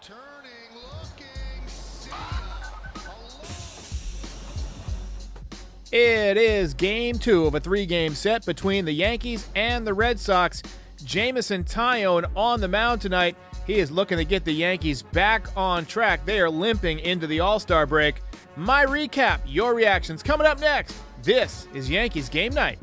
Turning, looking, It is game 2 of a 3-game set between the Yankees and the Red Sox. Jameson Taillon on the mound tonight. He is looking to get the Yankees back on track. They are limping into the All-Star break. My recap, your reactions coming up next. This is Yankees Game Night.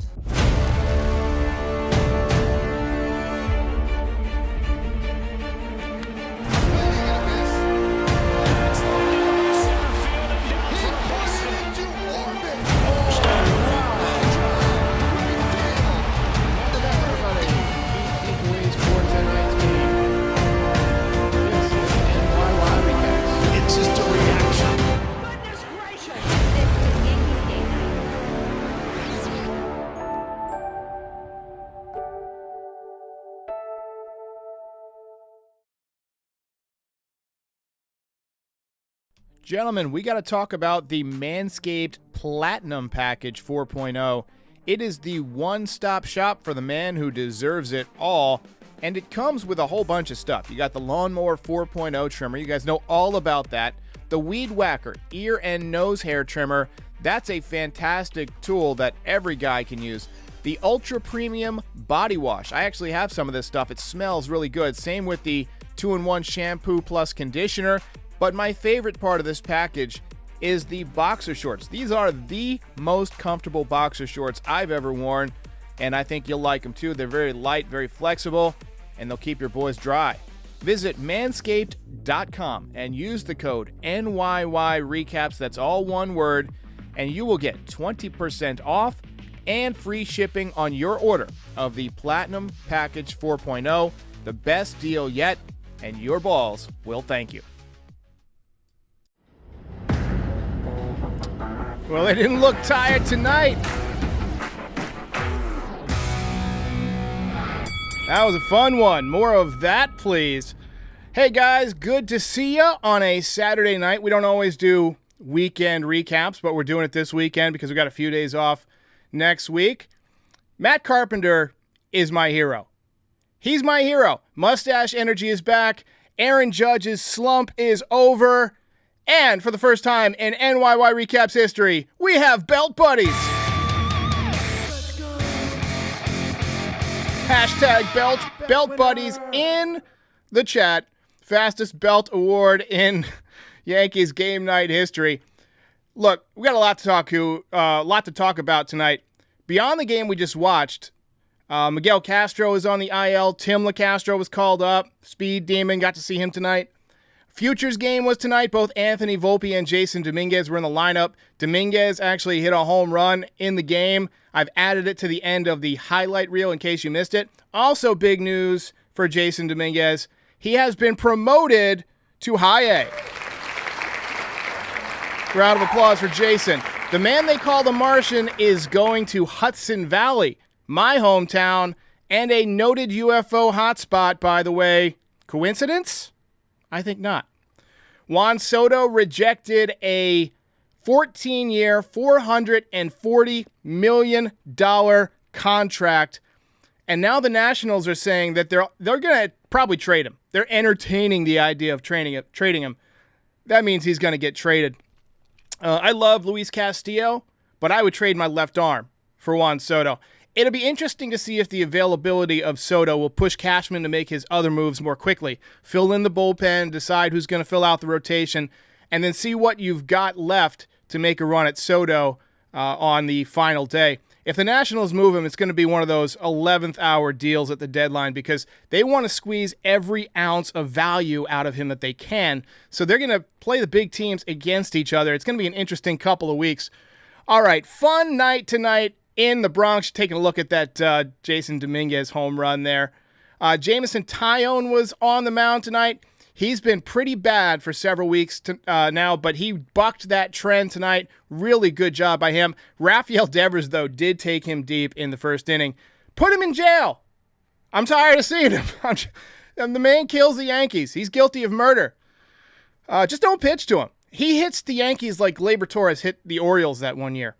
Gentlemen, we got to talk about the Manscaped Platinum Package 4.0. It is the one-stop shop for the man who deserves it all, and it comes with a whole bunch of stuff. You got the Lawnmower 4.0 trimmer. You guys know all about that. The Weed Whacker ear and nose hair trimmer. That's a fantastic tool that every guy can use. The Ultra Premium Body Wash. I actually have some of this stuff. It smells really good. Same with the 2-in-1 shampoo plus conditioner. But my favorite part of this package is the boxer shorts. These are the most comfortable boxer shorts I've ever worn, and I think you'll like them too. They're very light, very flexible, and they'll keep your boys dry. Visit manscaped.com and use the code NYY Recaps, that's all one word, and you will get 20% off and free shipping on your order of the Platinum Package 4.0, the best deal yet, and your balls will thank you. Well, they didn't look tired tonight. That was a fun one. More of that, please. Hey, guys, good to see you on a Saturday night. We don't always do weekend recaps, but we're doing it this weekend because we got a few days off next week. Matt Carpenter is my hero. He's my hero. Mustache energy is back. Aaron Judge's slump is over. And for the first time in NYY Recaps history, we have Belt Buddies. Hashtag Belt Buddies in the chat. Fastest belt award in Yankees game night history. Look, we got a lot to talk about tonight. Beyond the game we just watched, Miguel Castro is on the IL. Tim LaCastro was called up. Speed Demon, got to see him tonight. Futures game was tonight. Both Anthony Volpe and Jason Dominguez were in the lineup. Dominguez actually hit a home run in the game. I've added it to the end of the highlight reel in case you missed it. Also big news for Jason Dominguez. He has been promoted to High A. Round of applause for Jason. The man they call the Martian is going to Hudson Valley, my hometown, and a noted UFO hotspot, by the way. Coincidence? I think not. Juan Soto rejected a 14-year, $440 million contract, and now the Nationals are saying that they're going to probably trade him. They're entertaining the idea of trading him. That means he's going to get traded. I love Luis Castillo, but I would trade my left arm for Juan Soto. It'll be interesting to see if the availability of Soto will push Cashman to make his other moves more quickly. Fill in the bullpen, decide who's going to fill out the rotation, and then see what you've got left to make a run at Soto on the final day. If the Nationals move him, it's going to be one of those 11th hour deals at the deadline because they want to squeeze every ounce of value out of him that they can. So they're going to play the big teams against each other. It's going to be an interesting couple of weeks. All right, fun night tonight in the Bronx, taking a look at that Jason Dominguez home run there. Jameson Taillon was on the mound tonight. He's been pretty bad for several weeks now, but he bucked that trend tonight. Really good job by him. Rafael Devers, though, did take him deep in the first inning. Put him in jail. I'm tired of seeing him. The man kills the Yankees. He's guilty of murder. Just don't pitch to him. He hits the Yankees like Gleyber Torres hit the Orioles that one year.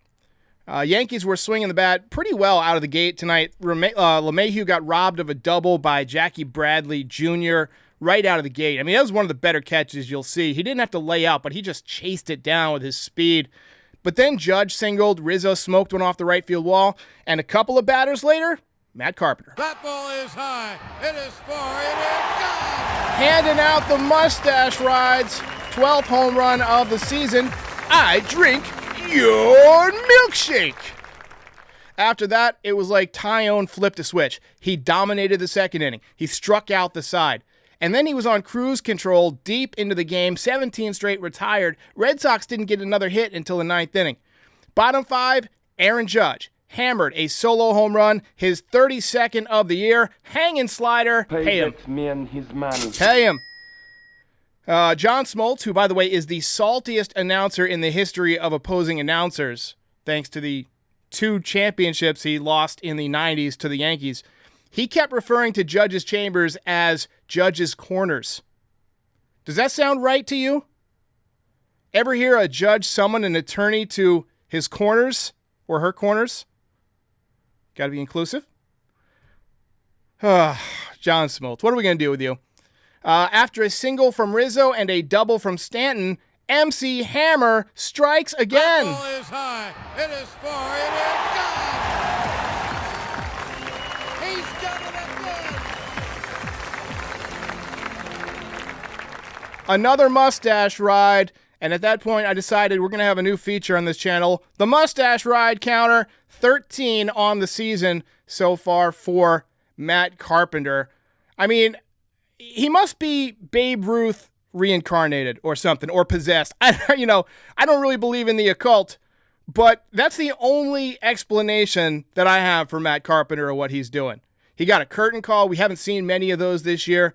Yankees were swinging the bat pretty well out of the gate tonight. LeMahieu got robbed of a double by Jackie Bradley Jr. right out of the gate. I mean, that was one of the better catches you'll see. He didn't have to lay out, but he just chased it down with his speed. But then Judge singled, Rizzo smoked one off the right field wall, and a couple of batters later, Matt Carpenter. That ball is high. It is far. It is gone. Handing out the mustache rides. 12th home run of the season. I drink your milkshake. After that, it was like Tyone flipped a switch. He dominated the second inning. He struck out the side. And then he was on cruise control deep into the game, 17 straight retired. Red Sox didn't get another hit until the 9th inning. Bottom 5, Aaron Judge hammered a solo home run, his 32nd of the year, hanging slider. Pay him. That man his money. Pay him. John Smoltz, who, by the way, is the saltiest announcer in the history of opposing announcers, thanks to the 2 championships he lost in the 90s to the Yankees, he kept referring to Judge's chambers as Judge's corners. Does that sound right to you? Ever hear a judge summon an attorney to his corners or her corners? Got to be inclusive. John Smoltz, what are we going to do with you? After a single from Rizzo and a double from Stanton, MC Hammer strikes again. That ball is high. It is far. It is gone. He's done it again. Another mustache ride. And at that point, I decided we're going to have a new feature on this channel. The mustache ride counter, 13 on the season so far for Matt Carpenter. I mean, he must be Babe Ruth reincarnated or something, or possessed. I don't really believe in the occult, but that's the only explanation that I have for Matt Carpenter or what he's doing. He got a curtain call. We haven't seen many of those this year.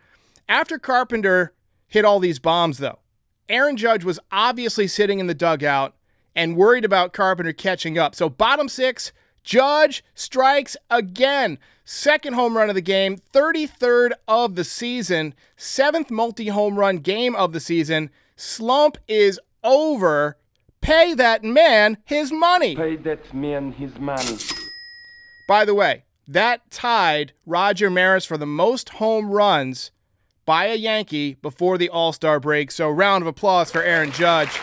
After Carpenter hit all these bombs, though, Aaron Judge was obviously sitting in the dugout and worried about Carpenter catching up. So bottom 6, Judge strikes again. 2nd home run of the game, 33rd of the season, 7th multi-home run game of the season. Slump is over. Pay that man his money. Pay that man his money. By the way, that tied Roger Maris for the most home runs by a Yankee before the All-Star break. So round of applause for Aaron Judge.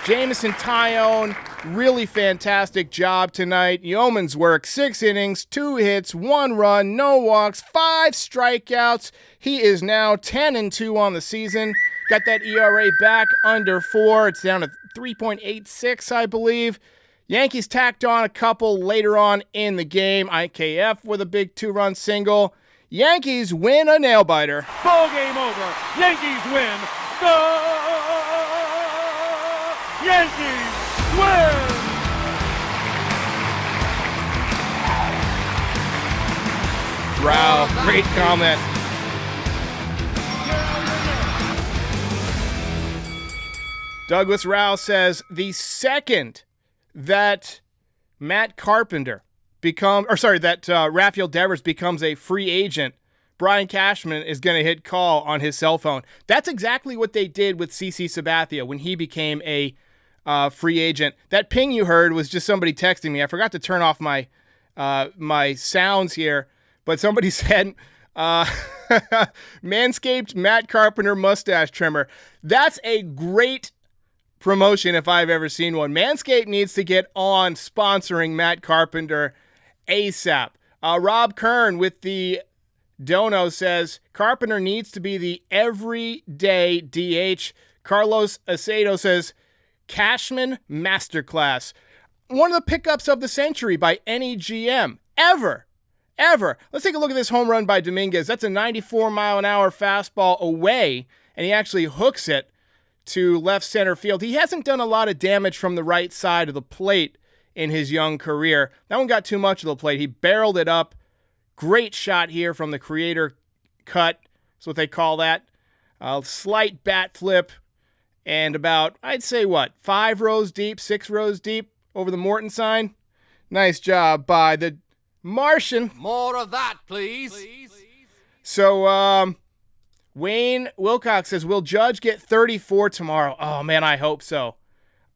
Jameson Tyone, really fantastic job tonight. Yeoman's work, 6 innings, 2 hits, 1 run, no walks, 5 strikeouts. He is now 10-2 on the season. Got that ERA back under 4. It's down to 3.86, I believe. Yankees tacked on a couple later on in the game. IKF with a big 2-run single. Yankees win a nail-biter. Ball game over. Yankees win. The Yankees win. Rao, great comment. Douglas Rao says the second that Matt Carpenter Rafael Devers becomes a free agent, Brian Cashman is going to hit call on his cell phone. That's exactly what they did with CC Sabathia when he became a free agent. That ping you heard was just somebody texting me. I forgot to turn off my sounds here, but somebody said, Manscaped Matt Carpenter mustache trimmer. That's a great promotion if I've ever seen one. Manscaped needs to get on sponsoring Matt Carpenter ASAP. Rob Kern with the Dono says, Carpenter needs to be the everyday DH. Carlos Acedo says, Cashman Masterclass. One of the pickups of the century by any GM ever. Let's take a look at this home run by Dominguez. That's a 94-mile-an-hour fastball away, and he actually hooks it to left center field. He hasn't done a lot of damage from the right side of the plate in his young career. That one got too much of the plate. He barreled it up. Great shot here from the creator cut. That's what they call that. A slight bat flip and about, I'd say 5 rows deep, 6 rows deep over the Morton sign. Nice job by the Martian. More of that, please. So, Wayne Wilcox says, will Judge get 34 tomorrow? Oh, man, I hope so.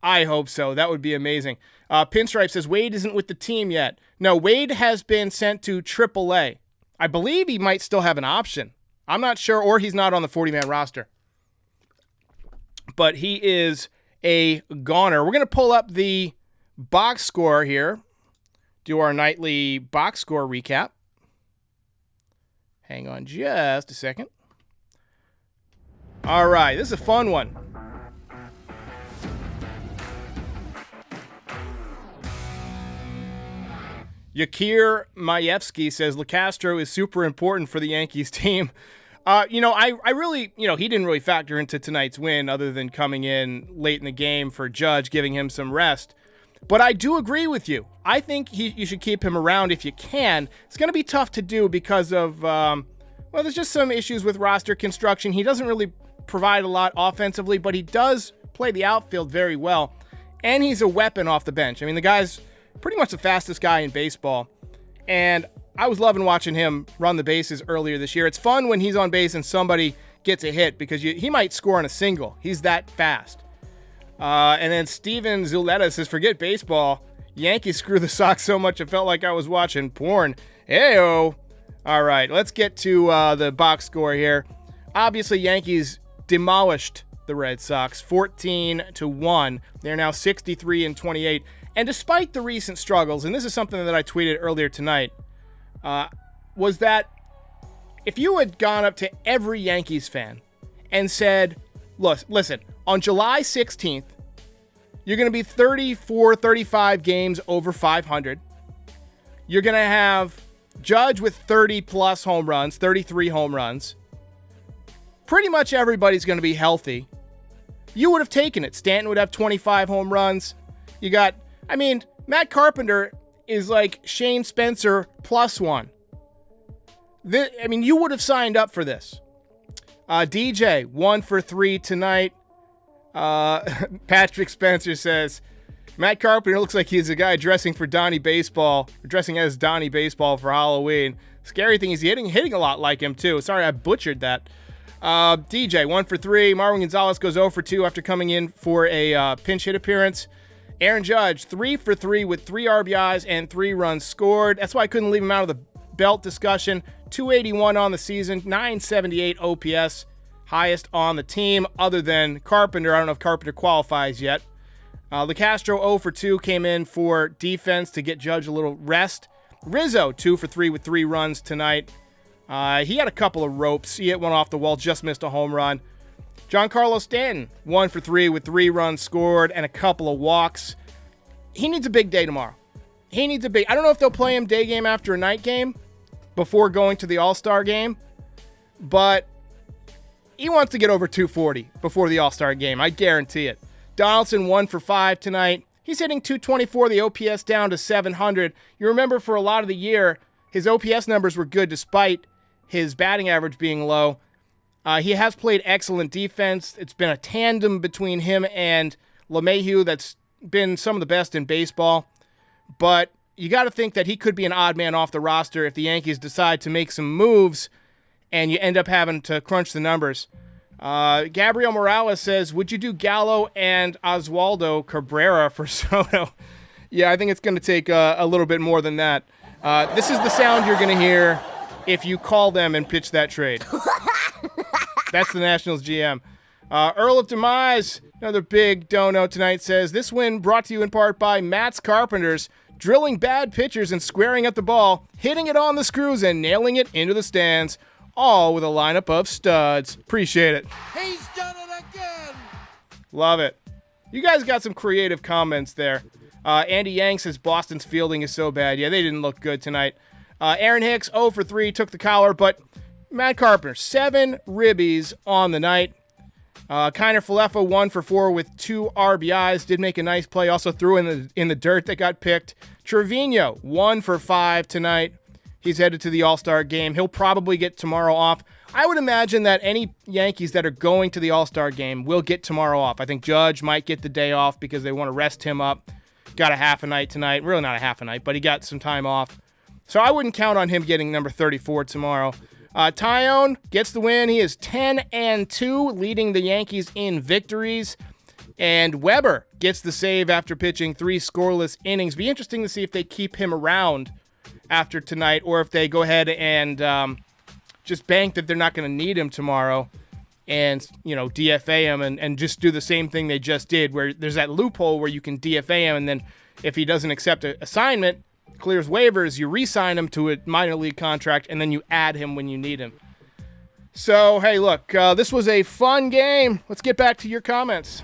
That would be amazing. Pinstripe says, Wade isn't with the team yet. No, Wade has been sent to AAA. I believe he might still have an option. I'm not sure, or he's not on the 40-man roster. But he is a goner. We're going to pull up the box score here. Do our nightly box score recap. Hang on just a second. All right, this is a fun one. Yakir Majewski says LeCastro is super important for the Yankees team. I really, he didn't really factor into tonight's win other than coming in late in the game for Judge, giving him some rest. But I do agree with you. I think you should keep him around if you can. It's going to be tough to do because of, there's just some issues with roster construction. He doesn't really provide a lot offensively, but he does play the outfield very well. And he's a weapon off the bench. I mean, the guy's pretty much the fastest guy in baseball. And I was loving watching him run the bases earlier this year. It's fun when he's on base and somebody gets a hit because he might score on a single. He's that fast. And then Steven Zuleta says, forget baseball. Yankees screw the Sox so much it felt like I was watching porn. Hey-o. All right, let's get to the box score here. Obviously, Yankees demolished the Red Sox 14-1. They're now 63-28. And despite the recent struggles, and this is something that I tweeted earlier tonight, was that if you had gone up to every Yankees fan and said, look, listen, on July 16th, you're going to be 34, 35 games over 500. You're going to have Judge with 30-plus home runs, 33 home runs. Pretty much everybody's going to be healthy. You would have taken it. Stanton would have 25 home runs. You got, Matt Carpenter is like Shane Spencer +1. You would have signed up for this. DJ, 1 for 3 tonight. Patrick Spencer says, Matt Carpenter looks like he's a guy dressing as Donnie Baseball for Halloween. Scary thing is hitting a lot like him too. Sorry, I butchered that. DJ, 1 for 3. Marwin Gonzalez goes 0 for 2 after coming in for a pinch hit appearance. Aaron Judge, 3 for 3 with 3 RBIs and 3 runs scored. That's why I couldn't leave him out of the belt discussion. 281 on the season, 978 OPS, highest on the team other than Carpenter. I don't know if Carpenter qualifies yet. LeCastro 0 for 2 came in for defense to get Judge a little rest. Rizzo, 2 for 3 with 3 runs tonight. He had a couple of ropes. He hit one off the wall, just missed a home run. Giancarlo Stanton, 1 for 3 with 3 runs scored and a couple of walks. He needs a big day tomorrow. I don't know if they'll play him day game after a night game before going to the All-Star game, but he wants to get over 240 before the All-Star game. I guarantee it. Donaldson, 1 for 5 tonight. He's hitting 224, the OPS down to 700. You remember for a lot of the year, his OPS numbers were good despite his batting average being low. He has played excellent defense. It's been a tandem between him and LeMahieu that's been some of the best in baseball. But you got to think that he could be an odd man off the roster if the Yankees decide to make some moves and you end up having to crunch the numbers. Gabriel Morales says, would you do Gallo and Oswaldo Cabrera for Soto? Yeah, I think it's going to take a little bit more than that. This is the sound you're going to hear if you call them and pitch that trade. That's the Nationals GM. Earl of Demise, another big dono tonight, says, this win brought to you in part by Matt's Carpenters, drilling bad pitchers and squaring at the ball, hitting it on the screws and nailing it into the stands, all with a lineup of studs. Appreciate it. He's done it again. Love it. You guys got some creative comments there. Andy Yang says Boston's fielding is so bad. Yeah, they didn't look good tonight. Aaron Hicks, 0 for 3, took the collar, but Matt Carpenter, 7 ribbies on the night. Kiner Falefa, 1 for 4 with 2 RBIs, did make a nice play, also threw in the dirt that got picked. Trevino, 1 for 5 tonight. He's headed to the All-Star game. He'll probably get tomorrow off. I would imagine that any Yankees that are going to the All-Star game will get tomorrow off. I think Judge might get the day off because they want to rest him up. Got a half a night tonight. Really not a half a night, but he got some time off. So I wouldn't count on him getting number 34 tomorrow. Tyone gets the win. He is 10-2, leading the Yankees in victories. And Weber gets the save after pitching 3 scoreless innings. Be interesting to see if they keep him around after tonight, or if they go ahead and just bank that they're not going to need him tomorrow and, DFA him and just do the same thing they just did, where there's that loophole where you can DFA him, and then if he doesn't accept an assignment, clears waivers, you re-sign him to a minor league contract, and then you add him when you need him. So, hey, look, this was a fun game. Let's get back to your comments.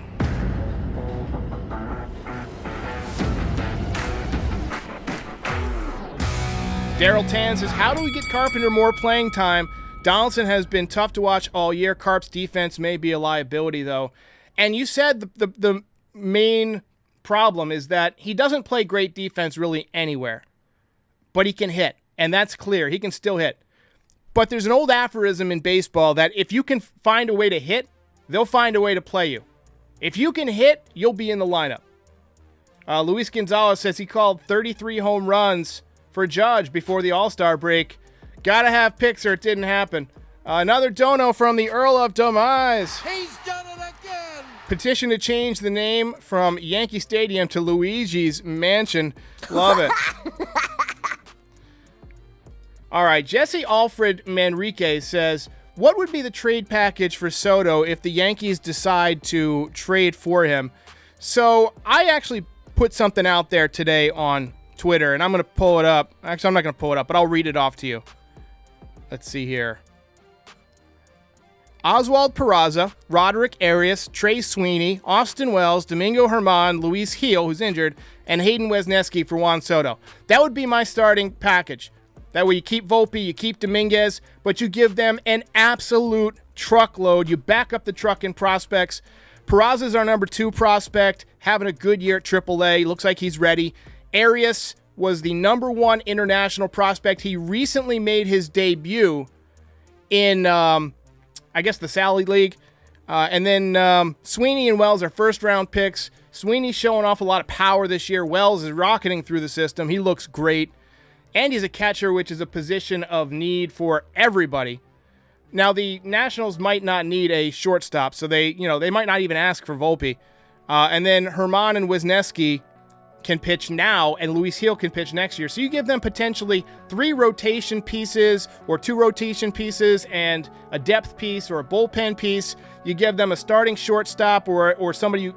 Daryl Tan says, how do we get Carpenter more playing time? Donaldson has been tough to watch all year. Carp's defense may be a liability, though. And you said the main problem is that he doesn't play great defense really anywhere. But he can hit, and that's clear. He can still hit. But there's an old aphorism in baseball that if you can find a way to hit, they'll find a way to play you. If you can hit, you'll be in the lineup. Luis Gonzalez says he called 33 home runs for Judge before the All-Star break. Gotta have picks or it didn't happen. Another dono from the Earl of Dominguez. He's done it again. Petition to change the name from Yankee Stadium to Luigi's Mansion. Love it. All right, Jesse Alfred Manrique says, what would be the trade package for Soto if the Yankees decide to trade for him? So I actually put something out there today on Twitter, and I'm going to pull it up. Actually, I'm not going to pull it up, but I'll read it off to you. Let's see here. Oswald Peraza, Roderick Arias, Trey Sweeney, Austin Wells, Domingo Germán, Luis Gil, who's injured, and Hayden Wesneski for Juan Soto. That would be my starting package. That way you keep Volpe, you keep Dominguez, but you give them an absolute truckload. You back up the truck in prospects. Peraza's our number 2 prospect, having a good year at AAA. Looks like he's ready. Arias was the number 1 international prospect. He recently made his debut in, the Sally League. And then Sweeney and Wells are first-round picks. Sweeney's showing off a lot of power this year. Wells is rocketing through the system. He looks great. And he's a catcher, which is a position of need for everybody. Now, the Nationals might not need a shortstop, so they might not even ask for Volpe. And then Germán and Wesneski can pitch now, and Luis Gil can pitch next year. So you give them potentially 3 rotation pieces or 2 rotation pieces and a depth piece or a bullpen piece. You give them a starting shortstop or somebody,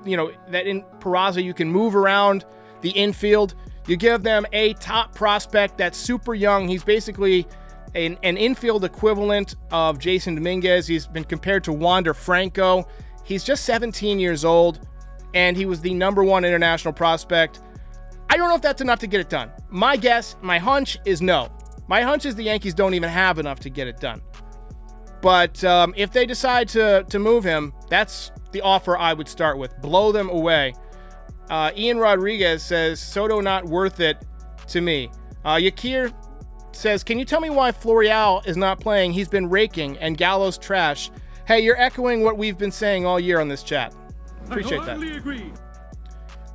that in Peraza you can move around the infield. You give them a top prospect that's super young. He's basically an infield equivalent of Jason Dominguez. He's been compared to Wander Franco. He's just 17 years old, and he was the number 1 international prospect. I don't know if that's enough to get it done. My guess, my hunch is no. My hunch is the Yankees don't even have enough to get it done. But if they decide to move him, that's the offer I would start with. Blow them away. Ian Rodriguez says, Soto not worth it to me. Yakir says, can you tell me why Florial is not playing? He's been raking, and Gallo's trash. Hey, you're echoing what we've been saying all year on this chat. Appreciate that. Agree.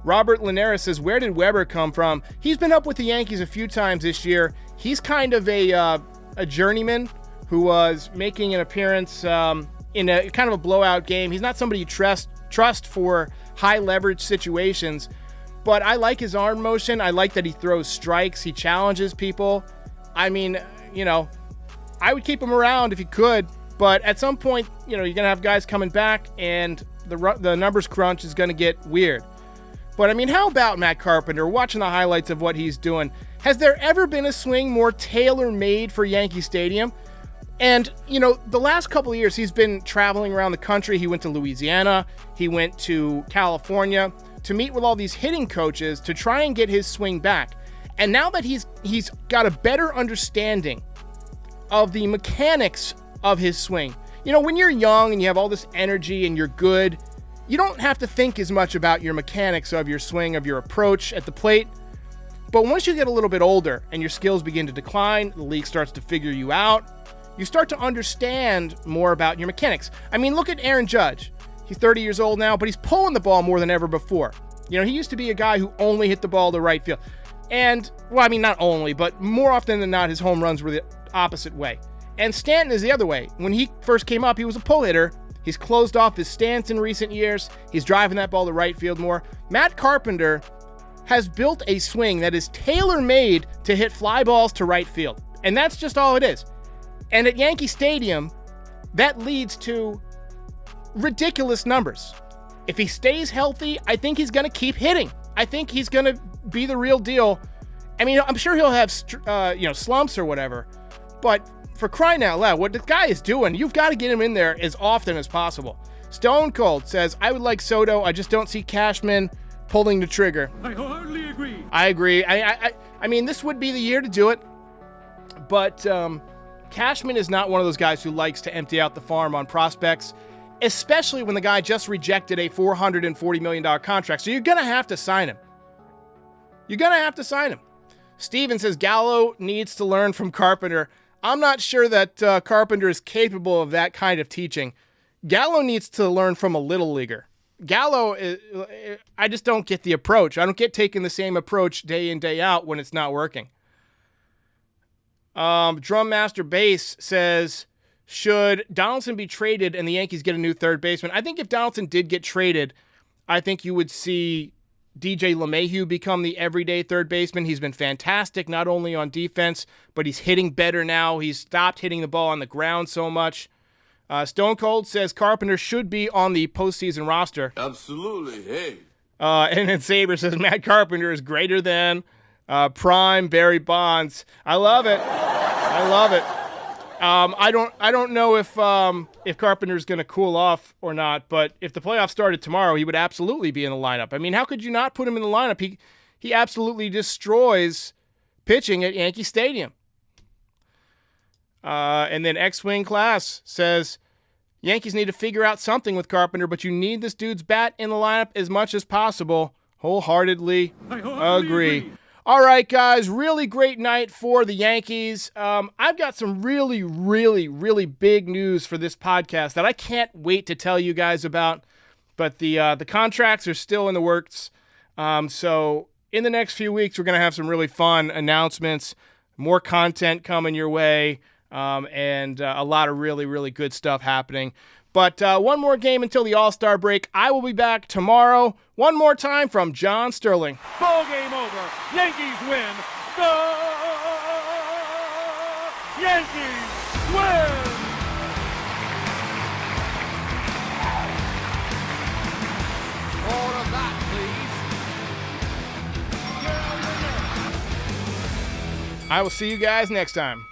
Robert Linares says, where did Weber come from? He's been up with the Yankees a few times this year. He's kind of a journeyman who was making an appearance in a kind of a blowout game. He's not somebody you trust for high leverage situations, but I like his arm motion. I like that he throws strikes. He challenges people. I mean, I would keep him around if he could, but at some point, you're going to have guys coming back, and the numbers crunch is going to get weird. But, I mean, how about Matt Carpenter? Watching the highlights of what he's doing. Has there ever been a swing more tailor-made for Yankee Stadium? And, the last couple of years, he's been traveling around the country. He went to Louisiana. He went to California to meet with all these hitting coaches to try and get his swing back. And now that he's got a better understanding of the mechanics of his swing. When you're young and you have all this energy and you're good, you don't have to think as much about your mechanics of your swing, of your approach at the plate. But once you get a little bit older and your skills begin to decline, the league starts to figure you out, you start to understand more about your mechanics. I mean, look at Aaron Judge. He's 30 years old now, but he's pulling the ball more than ever before. He used to be a guy who only hit the ball to right field. And, well, I mean, not only, but more often than not, his home runs were the opposite way. And Stanton is the other way. When he first came up, he was a pull hitter. He's closed off his stance in recent years. He's driving that ball to right field more. Matt Carpenter has built a swing that is tailor-made to hit fly balls to right field. And that's just all it is. And at Yankee Stadium, that leads to ridiculous numbers. If he stays healthy, I think he's going to keep hitting. I think he's going to be the real deal. I mean, I'm sure he'll have slumps or whatever, but for crying out loud, what the guy is doing, you've got to get him in there as often as possible. Stone Cold says, I would like Soto. I just don't see Cashman pulling the trigger. I hardly agree. I agree. I mean, this would be the year to do it, but Cashman is not one of those guys who likes to empty out the farm on prospects, especially when the guy just rejected a $440 million contract. So you're going to have to sign him. You're going to have to sign him. Steven says Gallo needs to learn from Carpenter. I'm not sure that Carpenter is capable of that kind of teaching. Gallo needs to learn from a little leaguer. Gallo, I just don't get the approach. I don't get taking the same approach day in, day out when it's not working. Drum Master Bass says, should Donaldson be traded and the Yankees get a new third baseman? I think if Donaldson did get traded, I think you would see DJ LeMahieu become the everyday third baseman. He's been fantastic, not only on defense, but he's hitting better now. He's stopped hitting the ball on the ground so much. Stone Cold says Carpenter should be on the postseason roster. Absolutely, hey. And then Saber says Matt Carpenter is greater than prime Barry Bonds. I love it. I love it. I don't know if Carpenter's going to cool off or not, but if the playoffs started tomorrow, he would absolutely be in the lineup. I mean, how could you not put him in the lineup? He absolutely destroys pitching at Yankee Stadium. And then X-Wing Class says, Yankees need to figure out something with Carpenter, but you need this dude's bat in the lineup as much as possible. Wholeheartedly agree. All right, guys, really great night for the Yankees. I've got some really, really, really big news for this podcast that I can't wait to tell you guys about, but the contracts are still in the works. So in the next few weeks, we're going to have some really fun announcements, more content coming your way, and a lot of really, really good stuff happening. But one more game until the All-Star break. I will be back tomorrow. One more time from John Sterling. Ball game over. Yankees win. The Yankees win. All of that, please. I will see you guys next time.